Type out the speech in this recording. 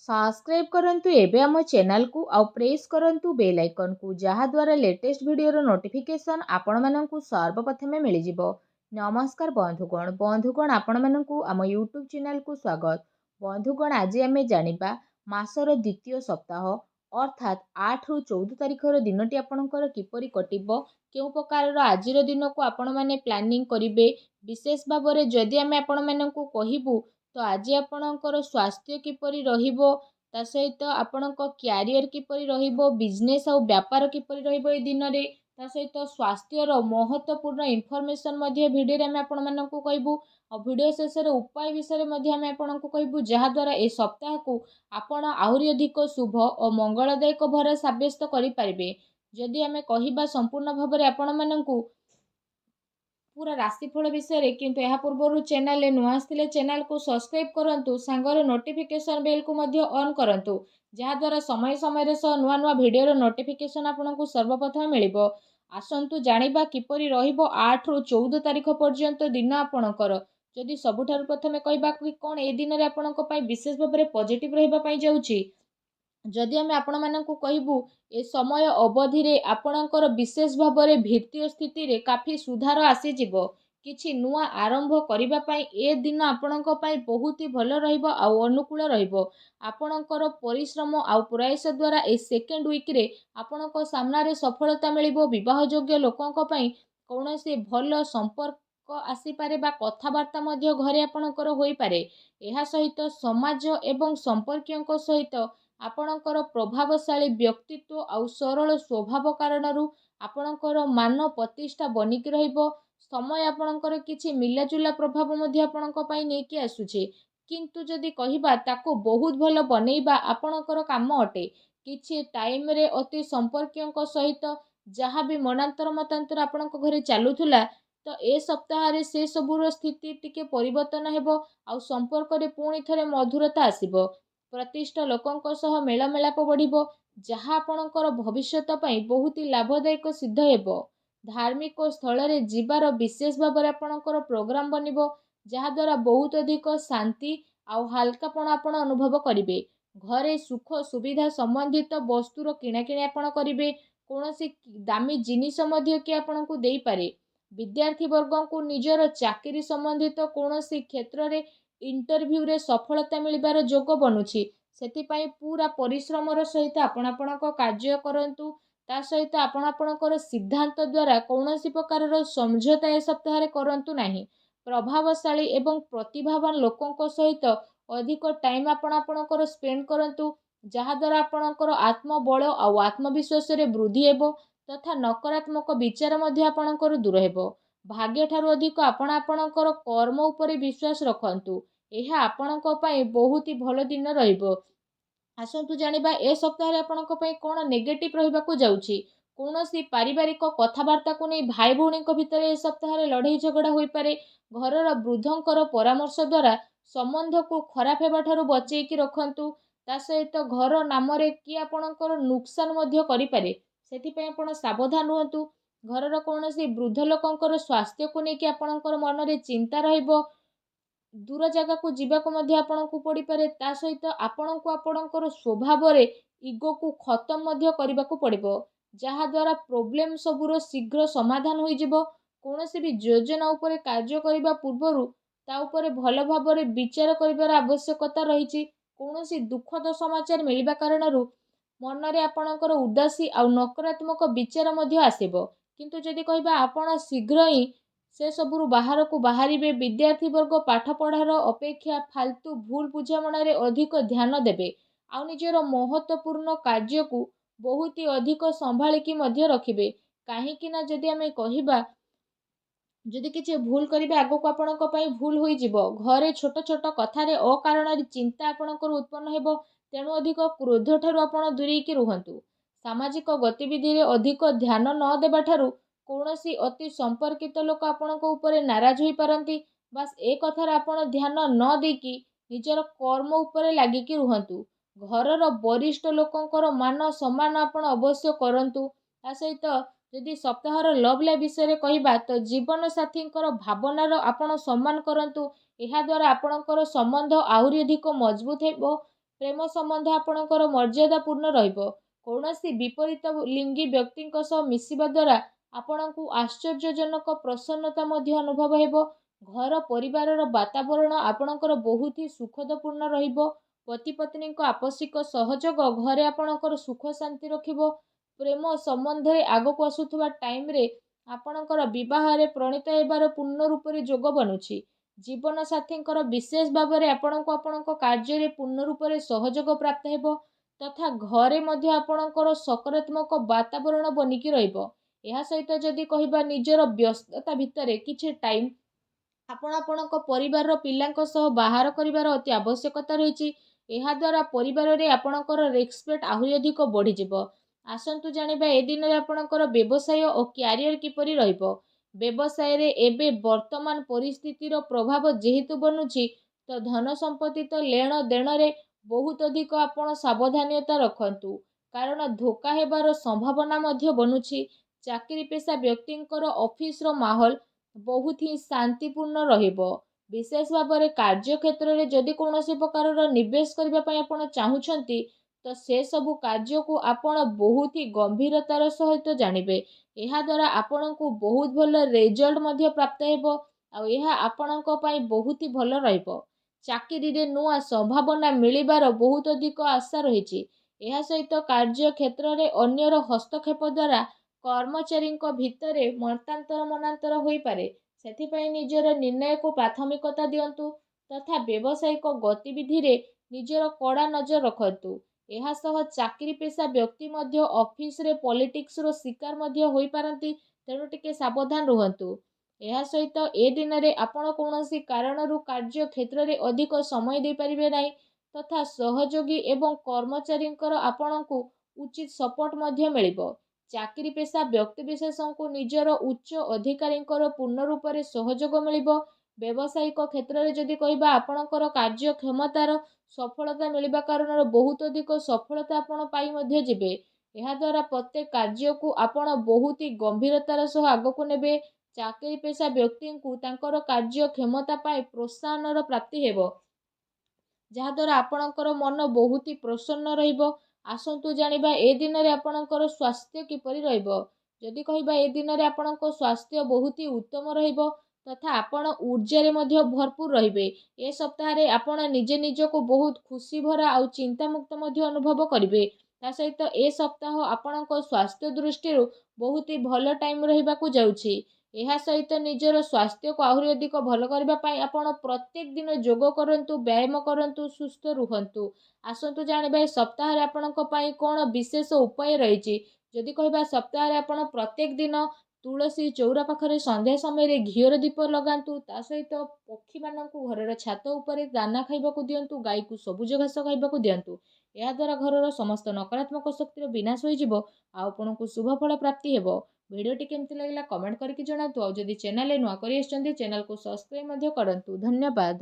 Subscribe करंतु एबे आम चैनल को आउ प्रेस करंतु बेल आइकन को जहा द्वारा लेटेस्ट वीडियो नोटिफिकेशन आपण माननकु सर्वप्रथमे मिल जिवो। नमस्कार बंधुगण आपण माननकु आम यूट्यूब चैनल को स्वागत। बंधुगण आज आमे जानिबा मासर द्वितीय सप्ताह अर्थात 8 रु 14 तारिखर दिनटी आपणकर किपरि कटिबो केउ प्रकार आजिर दिन को आपण माने प्लानिंग करिवे विशेष भाबरे जदि आमे आपण माननकु कहिबु तो आज आपणकर स्वास्थ्य किपरि रहिबो ता सहित आपणक क्यारियर किपरि रहिबो बिजनेस और व्यापार किपरि रहिबो ए दिन रे ता सहित स्वास्थ्यर महत्वपूर्ण इनफॉरमेशन मध्ये भिडियो रे आमे आपण माननकु कहबु और भिडियो शेष रे उपाय विषय मध्ये आमे आपणकु कहबु जहा द्वारा ए सप्ताह को आपण आहुरी अधिक शुभ और मंगलदायक भर साब्यस्त करि परिबे। जदि आमे कहिबा संपूर्ण भाबरे आपण माननकु पूरा राशिफल विषय रे किंतु यह पूर्व चैनल नुआ आसथिले चैनल को सब्सक्राइब करंतु सांगर नोटिफिकेशन बेल को मध्य ऑन करंतु जहा द्वारा समय समय रे नुआ नुआ वीडियो रो नोटिफिकेशन आपनको सर्वप्रथम मिलिबो। आसंतु जानिबा किपरि रहिबो 8 रु 14 तारिख पर्यंत दिन आपणकर। जदि सबुठारु प्रथमे कहबा कि कोन ए दिन रे आपनको पई विशेष भाबरे पॉजिटिव रहिबा पई जाउची जदि आमे आपण माननकु कहबु ए समय अवधि रे आपणकर विशेष भाबरे वित्तीय स्थिति रे काफी सुधार आसी जिवो। किछि नुआ आरंभ करिबा पई ए दिन आपणक पई बहुत ही भलो रहिबो आ अनुकूल रहिबो। आपणकर परिश्रम आ प्रयास द्वारा ए सेकेंड वीक रे आपणक सामना रे सफलता मिलिबो। विवाह योग्य लोकंक पई कोनोसी भलो संपर्क आसी पारे बा कथावार्ता मध्य घरे आपणकर होई पारे। एहा सहित समाज एवं संपर्कियंक सहित आपणकर प्रभावशाली व्यक्तित्व आउ सरल स्वभाव कारणरू आपणकर मान प्रतिष्ठा बनिकी रहिबो। समय आपणकर किछि मिलाजुला प्रभाव मध्ये आपणक पई नेकी आसुछे किंतु जदि कहिबा ताको बहुत भलो बनेइबा आपणकर काम अटे। किछि टाइम रे अति संपर्कियंक सहित जहाँ भी मनांतर मतांतर आपणक घरे चालुथुला तो ए सप्ताह रे से सबुर स्थिति टिके परिवर्तन हेबो आउ संपर्क रे पुणी थरे मधुरता आसीबो। प्रतिष्ठा लोकंक सह मेलमेलाप बढ़िबो जहाँ आपणकर भविष्यत पई बहुत ही लाभदायक सिद्ध हेबो। धार्मिक स्थल रे जीवार विशेष भाबरे आपणकर प्रोग्राम बनिबो जहाँ द्वारा बहुत अधिक शांति आउ हल्कापण आपण अनुभव करिवे। घरे सुख सुविधा संबंधित वस्तुर किणाकिणी आपण करिवे। कोनोसी दामी जिनिस मध्य कि आपणकु देई पारे। विद्यार्थी वर्गों को निजर चाकरी संबंधित कोनोसी क्षेत्र रे इंटरव्यू रे सफलता मिलिबार जोग बनुछि सेतिपाई पूरा परिश्रमर सहित आपण आपणक कार्य करंतु ता सहित आपण आपणकर सिद्धांत द्वारा कौनसी प्रकार समझौता ए सप्ताह रे करंतु नाही। प्रभावशाली एवं प्रतिभावान लोकंक सहित अधिक टाइम आपण आपणकर स्पेंड करंतु जहा द्वारा आपणकर आत्मबल आ आत्मविश्वास रे वृद्धि हेबो तथा नकारात्मक विचार मध्ये आपणकर दूर हेबो। भाग्य ठारू अधिक आपण आपणकर कर्म उपरे विश्वास रखंतु एहा आपणक पई बहुत ही भलो दिन रहिबो। आसंतु जानिबा ए सप्ताह रे आपणक पई कोन नेगेटिव रहिबाकू जाउची। कोनोसी पारिवारिक कथावार्ता को नै भाई भौणी भितर ए सप्ताह रे लड़ाई झगड़ा होई पारे। घरर वृद्धंकर परामर्श द्वारा संबंध को खराब हेबा ठारू बचेई कि रखंतु ता सहित घर नाम रे कि आपणकर नुकसान मध्य करि पारे सेति पई आपण सावधान रहंतु। घरर कोनोसी वृद्ध लोकंकर स्वास्थ्य को नै कि आपणकर मन रे चिंता रहिबो। दूर जगह को जीवाक मध्य आपणकु पड़ी पारे ता सहित आपणकु आपणकर स्वभाव रे इगो को खत्म मध्य करबाकू पड़िबो जहा द्वारा प्रॉब्लम सबुर शीघ्र समाधान होई जिवो। कोनोसी भी योजना उपरे कार्य करिबा पूर्वरु ता उपरे भलो भाबरे विचार करिबार आवश्यकता रहिछि। कोनोसी दुखद समाचार मिलिबा कारणरू मन रे आपणकर उदासी आ नकारात्मक विचार मध्य आसीबो किंतु जदि कहबा आपण शीघ्र ही से सबुरु बाहर को बाहरिबे। विद्यार्थी वर्ग पाठ पढ़ार अपेक्षा फालतू भूल बुझामणा रे अधिक ध्यान देबे आ निजर महत्वपूर्ण कार्य को बहुत ही अधिक संभाळिकी मध्य रखिबे। काहेकि ना जदि आमे कहिबा जदि किछि भूल करिबे आगो को आपणक पई भूल होई जिवो। घरे छोट छोट कथा रे अकारण रे चिंता आपणकर उत्पन्न हेबो तेणु अधिक क्रोध ठारू आपण दूरेई कि रुहंतु। सामाजिक गतिविधि रे अधिक ध्यान न देबा ठारू कोनोसी अति संपर्कित लोक आपणक उपरे नाराज होई पारंती। बस ए कथार आपण ध्यान न देकी निजर कर्म उपरे लागिकी रुहंतु। घरर वरिष्ठ लोकंकर मान सम्मान आपण अवश्य करंतु। ता सहित जदि सप्ताहर लव लाइफ विषय कहिबा तो जीवन साथींकर भावनार आपण सम्मान करंतु। एहा द्वारा आपणकर संबंध आहुरी अधिक मजबूत हेबो। ପ୍ରେମ ସମ୍ବନ୍ଧ ଆପଣଙ୍କର ମର୍ଯ୍ୟାଦାପୂର୍ଣ୍ଣ ରହିବ। କୌଣସି ବିପରୀତ ଲିଙ୍ଗୀ ବ୍ୟକ୍ତିଙ୍କ ସହ ମିଶିବା ଦ୍ୱାରା ଆପଣଙ୍କୁ ଆଶ୍ଚର୍ଯ୍ୟଜନକ ପ୍ରସନ୍ନତା ମଧ୍ୟ ଅନୁଭବ ହେବ। ଘର ପରିବାରର ବାତାବରଣ ଆପଣଙ୍କର ବହୁତ ହି ସୁଖଦପୂର୍ଣ୍ଣ ରହିବ। ପତି ପତ୍ନୀଙ୍କ ଆପୋଷିକ ସହଯୋଗ ଘରେ ଆପଣଙ୍କର ସୁଖ ଶାନ୍ତି ରଖିବ। ପ୍ରେମ ସମ୍ବନ୍ଧରେ ଆଗକୁ ଆସୁଥିବା ଟାଇମ୍ରେ ଆପଣଙ୍କର ବିବାହରେ ପ୍ରଣୀତ ହେବାର ପୂର୍ଣ୍ଣ ରୂପରେ ଯୋଗ ବନୁଛି। ଜୀବନ ସାଥୀଙ୍କର ବିଶେଷ ଭାବରେ ଆପଣଙ୍କୁ ଆପଣଙ୍କ କାର୍ଯ୍ୟରେ ପୂର୍ଣ୍ଣ ରୂପରେ ସହଯୋଗ ପ୍ରାପ୍ତ ହେବ ତଥା ଘରେ ମଧ୍ୟ ଆପଣଙ୍କର ସକାରାତ୍ମକ ବାତାବରଣ ବନିକି ରହିବ। ଏହା ସହିତ ଯଦି କହିବା ନିଜର ବ୍ୟସ୍ତତା ଭିତରେ କିଛି ଟାଇମ୍ ଆପଣ ଆପଣଙ୍କ ପରିବାରର ପିଲାଙ୍କ ସହ ବାହାର କରିବାର ଅତି ଆବଶ୍ୟକତା ରହିଛି। ଏହାଦ୍ୱାରା ପରିବାରରେ ଆପଣଙ୍କର ରେସ୍ପେକ୍ଟ ଆହୁରି ଅଧିକ ବଢ଼ିଯିବ। ଆସନ୍ତୁ ଜାଣିବା ଏ ଦିନରେ ଆପଣଙ୍କର ବ୍ୟବସାୟ ଓ କ୍ୟାରିୟର କିପରି ରହିବ। ବ୍ୟବସାୟରେ ଏବେ ବର୍ତ୍ତମାନ ପରିସ୍ଥିତିର ପ୍ରଭାବ ଯେହେତୁ ବନୁଛି ତ ଧନ ସମ୍ପତ୍ତି ତ ଲେଣ ଦେଣରେ ବହୁତ ଅଧିକ ଆପଣ ସାବଧାନତା ରଖନ୍ତୁ, କାରଣ ଧୋକା ହେବାର ସମ୍ଭାବନା ମଧ୍ୟ ବନୁଛି। ଚାକିରି ପେଶା ବ୍ୟକ୍ତିଙ୍କର ଅଫିସର ମାହୋଲ ବହୁତ ହିଁ ଶାନ୍ତିପୂର୍ଣ୍ଣ ରହିବ। ବିଶେଷ ଭାବରେ କାର୍ଯ୍ୟକ୍ଷେତ୍ରରେ ଯଦି କୌଣସି ପ୍ରକାରର ନିବେଶ କରିବା ପାଇଁ ଆପଣ ଚାହୁଁଛନ୍ତି ତ ସେସବୁ କାର୍ଯ୍ୟକୁ ଆପଣ ବହୁତ ହି ଗମ୍ଭୀରତାର ସହିତ ଜାଣିବେ। ଏହାଦ୍ୱାରା ଆପଣଙ୍କୁ ବହୁତ ଭଲ ରେଜଲ୍ଟ ମଧ୍ୟ ପ୍ରାପ୍ତ ହେବ ଆଉ ଏହା ଆପଣଙ୍କ ପାଇଁ ବହୁତ ହି ଭଲ ରହିବ। ଚାକିରିରେ ନୂଆ ସମ୍ଭାବନା ମିଳିବାର ବହୁତ ଅଧିକ ଆଶା ରହିଛି। ଏହା ସହିତ କାର୍ଯ୍ୟକ୍ଷେତ୍ରରେ ଅନ୍ୟର ହସ୍ତକ୍ଷେପ ଦ୍ୱାରା କର୍ମଚାରୀଙ୍କ ଭିତରେ ମତାନ୍ତର ମନାନ୍ତର ହୋଇପାରେ। ସେଥିପାଇଁ ନିଜର ନିର୍ଣ୍ଣୟକୁ ପ୍ରାଥମିକତା ଦିଅନ୍ତୁ ତଥା ବ୍ୟବସାୟିକ ଗତିବିଧିରେ ନିଜର କଡ଼ା ନଜର ରଖନ୍ତୁ। ଏହା ସହ ଚାକିରି ପେଶା ବ୍ୟକ୍ତି ମଧ୍ୟ ଅଫିସରେ ପଲିଟିକ୍ସର ଶିକାର ମଧ୍ୟ ହୋଇପାରନ୍ତି, ତେଣୁ ଟିକେ ସାବଧାନ ରୁହନ୍ତୁ। ଏହା ସହିତ ଏ ଦିନରେ ଆପଣ କୌଣସି କାରଣରୁ କାର୍ଯ୍ୟ କ୍ଷେତ୍ରରେ ଅଧିକ ସମୟ ଦେଇପାରିବେ ନାହିଁ ତଥା ସହଯୋଗୀ ଏବଂ କର୍ମଚାରୀଙ୍କର ଆପଣଙ୍କୁ ଉଚିତ ସପୋର୍ଟ ମଧ୍ୟ ମିଳିବ। ଚାକିରି ପେଶା ବ୍ୟକ୍ତିବିଶେଷଙ୍କୁ ନିଜର ଉଚ୍ଚ ଅଧିକାରୀଙ୍କର ପୂର୍ଣ୍ଣ ରୂପରେ ସହଯୋଗ ମିଳିବ। ବ୍ୟବସାୟିକ କ୍ଷେତ୍ରରେ ଯଦି କହିବା ଆପଣଙ୍କର କାର୍ଯ୍ୟକ୍ଷମତାର ସଫଳତା ମିଳିବା କାରଣରୁ ବହୁତ ଅଧିକ ସଫଳତା ଆପଣ ପାଇ ମଧ୍ୟ ଯିବେ। ଏହାଦ୍ୱାରା ପ୍ରତ୍ୟେକ କାର୍ଯ୍ୟକୁ ଆପଣ ବହୁତ ହି ଗମ୍ଭୀରତାର ସହ ଆଗକୁ ନେବେ। ଚାକିରି ପେଶା ବ୍ୟକ୍ତିଙ୍କୁ ତାଙ୍କର କାର୍ଯ୍ୟକ୍ଷମତା ପାଇଁ ପ୍ରୋତ୍ସାହନର ପ୍ରାପ୍ତି ହେବ, ଯାହାଦ୍ୱାରା ଆପଣଙ୍କର ମନ ବହୁତ ହି ପ୍ରସନ୍ନ ରହିବ। ଆସନ୍ତୁ ଜାଣିବା ଏ ଦିନରେ ଆପଣଙ୍କର ସ୍ୱାସ୍ଥ୍ୟ କିପରି ରହିବ। ଯଦି କହିବା ଏ ଦିନରେ ଆପଣଙ୍କ ସ୍ୱାସ୍ଥ୍ୟ ବହୁତ ହି ଉତ୍ତମ ରହିବ ତଥା ଆପଣ ଊର୍ଜାରେ ମଧ୍ୟ ଭରପୁର ରହିବେ। ଏ ସପ୍ତାହରେ ଆପଣ ନିଜେ ନିଜକୁ ବହୁତ ଖୁସି ଭରା ଆଉ ଚିନ୍ତାମୁକ୍ତ ମଧ୍ୟ ଅନୁଭବ କରିବେ। ତା ସହିତ ଏ ସପ୍ତାହ ଆପଣଙ୍କ ସ୍ୱାସ୍ଥ୍ୟ ଦୃଷ୍ଟିରୁ ବହୁତ ହି ଭଲ ଟାଇମ୍ ରହିବାକୁ ଯାଉଛି। ଏହା ସହିତ ନିଜର ସ୍ୱାସ୍ଥ୍ୟକୁ ଆହୁରି ଅଧିକ ଭଲ କରିବା ପାଇଁ ଆପଣ ପ୍ରତ୍ୟେକ ଦିନ ଯୋଗ କରନ୍ତୁ, ବ୍ୟାୟାମ କରନ୍ତୁ, ସୁସ୍ଥ ରୁହନ୍ତୁ। ଆସନ୍ତୁ ଜାଣିବା ଏ ସପ୍ତାହରେ ଆପଣଙ୍କ ପାଇଁ କ'ଣ ବିଶେଷ ଉପାୟ ରହିଛି। ଯଦି କହିବା ସପ୍ତାହରେ ଆପଣ ପ୍ରତ୍ୟେକ ଦିନ ତୁଳସୀ ଚଉରା ପାଖରେ ସନ୍ଧ୍ୟା ସମୟରେ ଘିଅର ଦୀପ ଲଗାନ୍ତୁ। ତା ସହିତ ପକ୍ଷୀମାନଙ୍କୁ ଘରର ଛାତ ଉପରେ ଦାନା ଖାଇବାକୁ ଦିଅନ୍ତୁ, ଗାଈକୁ ସବୁଜ ଘାସ ଖାଇବାକୁ ଦିଅନ୍ତୁ। ଏହାଦ୍ୱାରା ଘରର ସମସ୍ତ ନକାରାତ୍ମକ ଶକ୍ତିର ବିନାଶ ହୋଇଯିବ ଆଉ ଆପଣଙ୍କୁ ଶୁଭ ଫଳ ପ୍ରାପ୍ତି ହେବ। ଭିଡ଼ିଓଟି କେମିତି ଲାଗିଲା କମେଣ୍ଟ କରିକି ଜଣାନ୍ତୁ। ଆଉ ଯଦି ଚ୍ୟାନେଲରେ ନୂଆ କରି ଆସିଛନ୍ତି ଚ୍ୟାନେଲକୁ ସବସ୍କ୍ରାଇବ୍ ମଧ୍ୟ କରନ୍ତୁ। ଧନ୍ୟବାଦ।